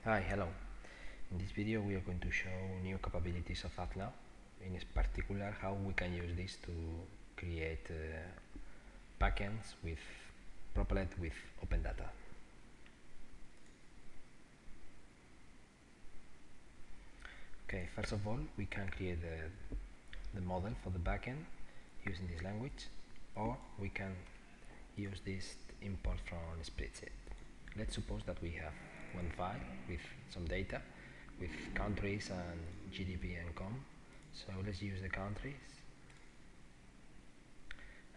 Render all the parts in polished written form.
Hi, hello. In this video we are going to show new capabilities of Appnow, in particular how we can use this to create backends with propelled with Opendata. Okay, first of all we can create the model for the backend using this language, or we can use this import from spreadsheet. Let's suppose that we have one file with some data with countries and GDP and com. So let's use the countries,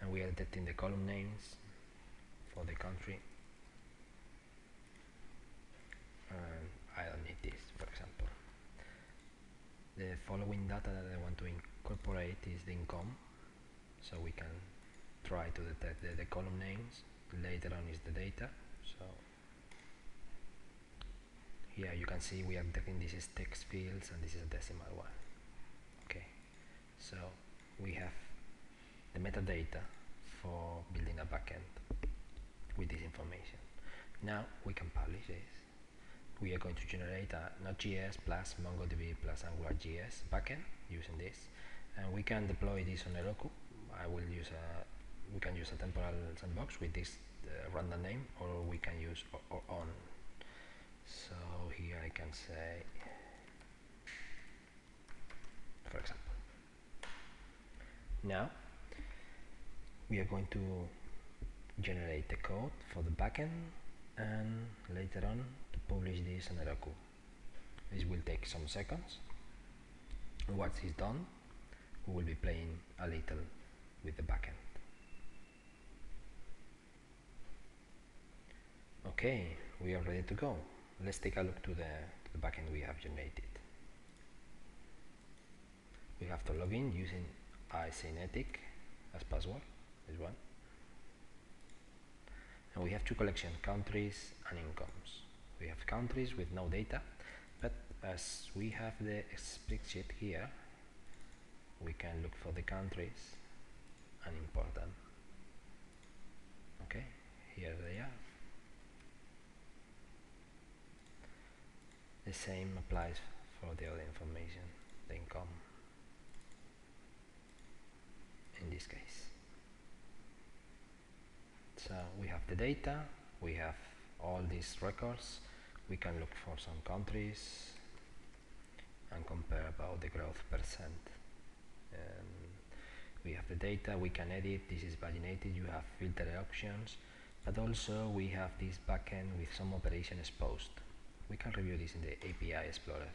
and we are detecting the column names for the country, and I don't need this, for example. The following data that I want to incorporate is the income, so we can try to detect the column names. Later on is the data. So here you can see we are detecting this is text fields and this is a decimal one. Okay, so we have the metadata for building a backend with this information. Now we can publish this. We are going to generate a Node.js plus MongoDB plus AngularJS backend using this, and we can deploy this on Heroku. We can use a temporal sandbox with this random name, or we can use or on. So here I can say, for example, now we are going to generate the code for the backend and later on to publish this on Heroku. This will take some seconds. Once it's done, we will be playing a little with the backend. Okay, we are ready to go. Let's take a look to the backend we have generated. We have to log in using iSynetic as password, this one. And we have two collections, countries and incomes. We have countries with no data, but as we have the spreadsheet here, we can look for the countries and import them. Okay, here they are. The same applies for the other information, the income in this case. So we have the data, we have all these records, we can look for some countries and compare about the growth percent. We have the data, we can edit, this is paginated, you have filter options, but also we have this backend with some operation exposed. We can review this in the API Explorer.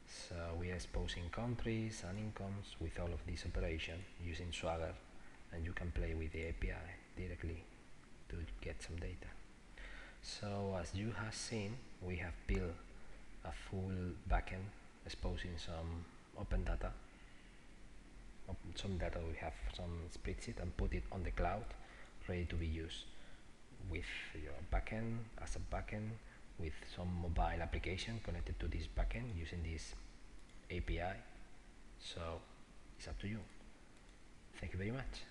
So we are exposing countries and incomes with all of this operation using Swagger, and you can play with the API directly to get some data. So as you have seen, we have built a full backend exposing some Opendata, some data we have some spreadsheet, and put it on the cloud ready to be used with your backend as a backend, with some mobile application connected to this backend using this API. So it's up to you. Thank you very much.